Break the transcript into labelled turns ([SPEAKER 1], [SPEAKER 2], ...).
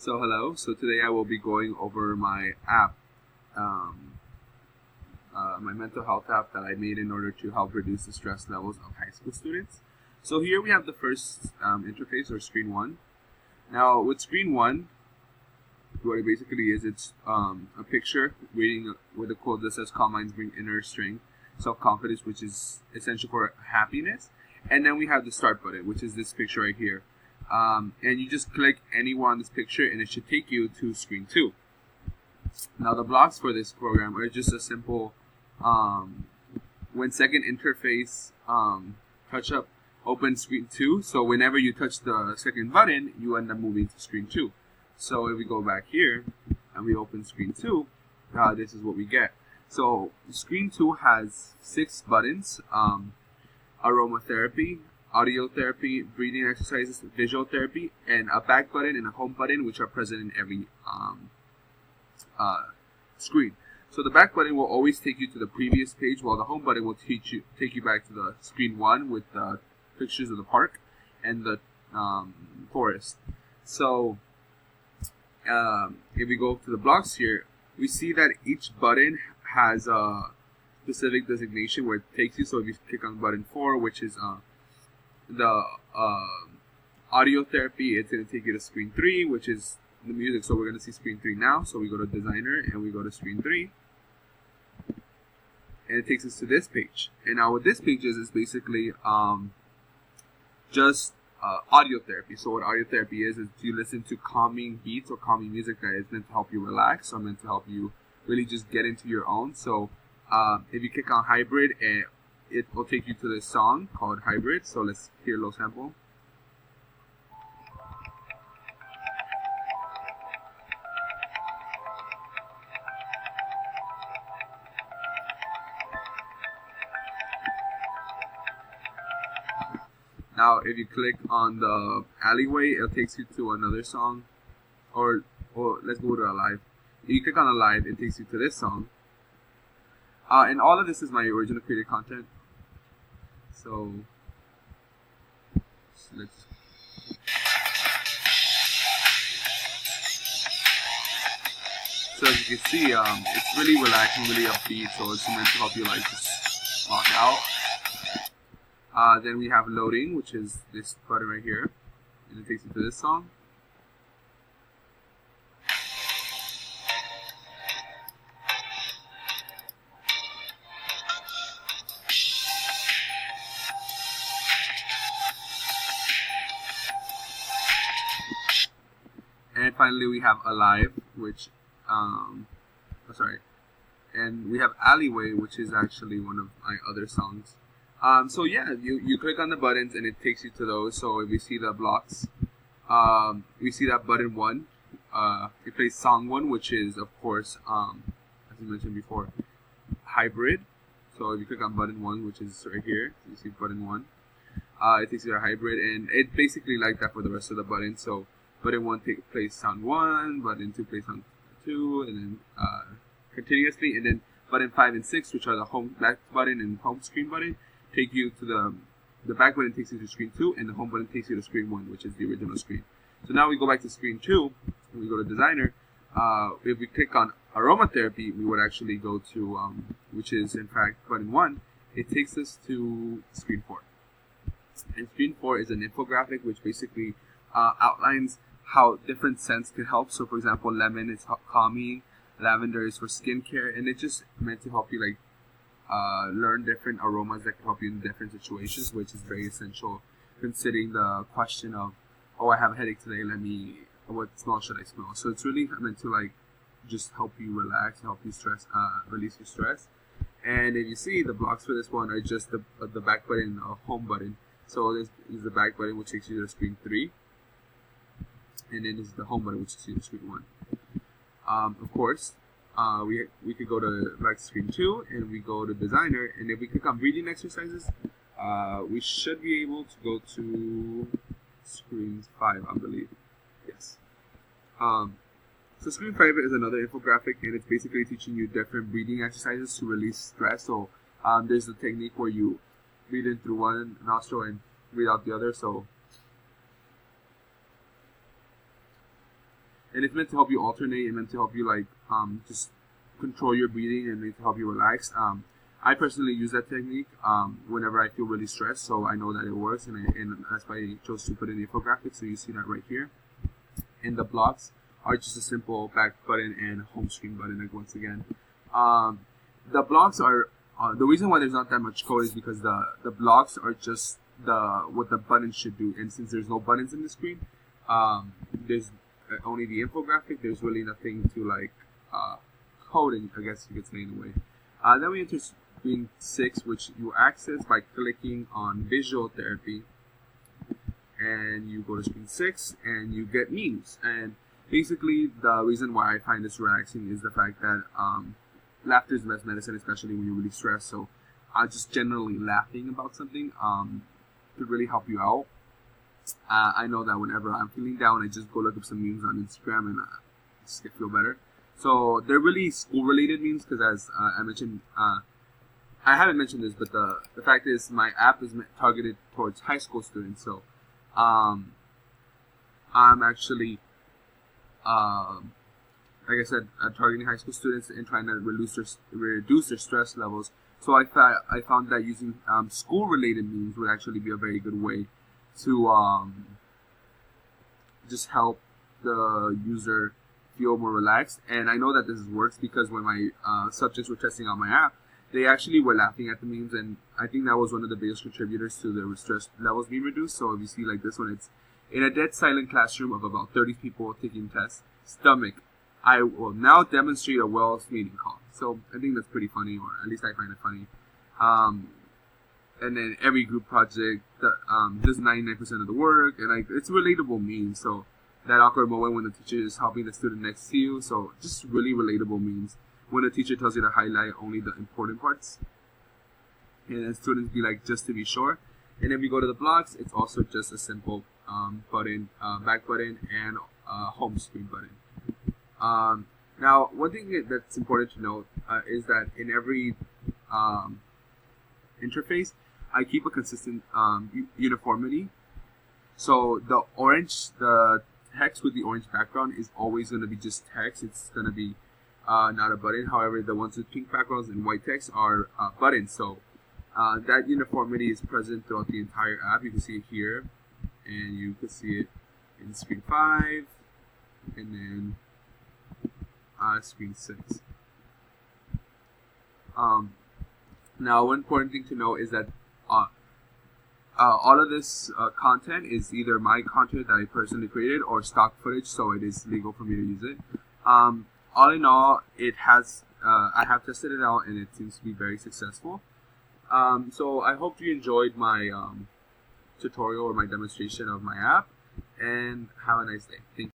[SPEAKER 1] So hello. So today I will be going over my app, um, my mental health app that I made in order to help reduce the stress levels of high school students. So here we have the first interface or screen one. Now with screen one, what it basically is, it's a picture reading with a quote that says, "Calm minds bring inner strength, self-confidence," which is essential for happiness. And then we have the start button, which is this picture right here. And you just click anywhere on this picture and it should take you to screen 2. Now the blocks for this program are just a simple when second interface touch up open screen 2. So whenever you touch the second button, you end up moving to screen 2. So if we go back here and we open screen 2, this is what we get. So screen 2 has 6 buttons: aromatherapy, audio therapy, breathing exercises, visual therapy, and a back button and a home button, which are present in every screen. So the back button will always take you to the previous page, while the home button will take you back to the screen 1 with the pictures of the park and the forest. So if we go to the blocks here, we see that each button has a specific designation where it takes you. So if you click on button 4, which is the audio therapy, it's going to take you to screen 3, which is the music. So we're going to see screen 3 now. So we go to designer and we go to screen 3, and it takes us to this page. And now what this page is basically just audio therapy. So what audio therapy is you listen to calming beats or calming music that is meant to help you relax, or meant to help you really just get into your own. So if you click on hybrid, it will take you to this song called Hybrid. So let's hear a little sample. Now if you click on the alleyway, it takes you to another song. Or let's go to Alive. If you click on Alive, it takes you to this song. And all of this is my original created content. So let's. So as you can see, it's really relaxing, really upbeat. So it's meant to help you like just lock out. Then we have loading, which is this button right here, and it takes you to this song. And finally, we have Alive, which, and we have Alleyway, which is actually one of my other songs. So yeah, you click on the buttons and it takes you to those. So if you see the blocks, we see that button 1, it plays song 1, which is of course, as we mentioned before, Hybrid. So if you click on button 1, which is right here, you see button 1, it takes you to Hybrid, and it's basically like that for the rest of the buttons. So button 1 plays sound 1, button 2 plays sound 2, and then continuously, and then button 5 and 6, which are the home back button and home screen button, take you to the back button takes you to screen 2, and the home button takes you to screen 1, which is the original screen. So now we go back to screen 2, and we go to designer. If we click on aromatherapy, we would actually go to, which is in fact button 1, it takes us to screen 4. And screen 4 is an infographic which basically outlines how different scents can help. So for example, lemon is calming, lavender is for skincare, and it's just meant to help you like learn different aromas that can help you in different situations, which is very essential considering the question of, oh, I have a headache today, what smell should I smell? So it's really meant to like just help you relax, help you release your stress. And if you see, the blocks for this one are just the back button and the home button. So this is the back button, which takes you to screen 3, and then this is the home button, which takes you to screen 1. Of course, we could go to back to screen 2, and we go to designer, and if we click on breathing exercises, we should be able to go to screen 5, I believe. Yes. So screen 5 is another infographic, and it's basically teaching you different breathing exercises to release stress. So there's the technique where you breathe in through one nostril and breathe out the other. So and it's meant to help you alternate and meant to help you like just control your breathing and meant to help you relax. I personally use that technique whenever I feel really stressed, so I know that it works, and that's why I chose to put in the infographic. So you see that right here, and the blocks are just a simple back button and home screen button. Like once again, the blocks are the reason why there's not that much code is because the blocks are just what the buttons should do, and since there's no buttons in the screen, there's only the infographic. There's really nothing to like coding, I guess you could say in a way. Then we enter screen 6, which you access by clicking on visual therapy, and you go to screen 6 and you get memes. And basically the reason why I find this relaxing is the fact that laughter is the best medicine, especially when you're really stressed. So just generally laughing about something could really help you out. I know that whenever I'm feeling down, I just go look up some memes on Instagram and just feel better. So they're really school-related memes because, as I mentioned, I haven't mentioned this, but the fact is my app is targeted towards high school students. So I'm actually, like I said, targeting high school students and trying to reduce their stress levels. So I found that using school-related memes would actually be a very good way to just help the user feel more relaxed. And I know that this works because when my subjects were testing out my app, they actually were laughing at the memes, and I think that was one of the biggest contributors to the stress levels being reduced. So if you see like this one, it's in a dead silent classroom of about 30 people taking tests. Stomach, I will now demonstrate a Wells meeting call. So I think that's pretty funny, or at least I find it funny. And then every group project does 99% of the work, and like it's relatable memes. So that awkward moment when the teacher is helping the student next to you. So just really relatable memes. When the teacher tells you to highlight only the important parts, and then students be like, just to be sure. And if you go to the blocks, it's also just a simple button, back button, and home screen button. Now, one thing that's important to note is that in every interface, I keep a consistent uniformity. So the text with the orange background is always going to be just text. It's going to be not a button. However, the ones with pink backgrounds and white text are buttons. So that uniformity is present throughout the entire app. You can see it here, and you can see it in screen 5, and then screen 6. Now, one important thing to note is that all of this content is either my content that I personally created or stock footage, so it is legal for me to use it. All in all, it has I have tested it out, and it seems to be very successful. So I hope you enjoyed my tutorial or my demonstration of my app, and have a nice day. Thank you.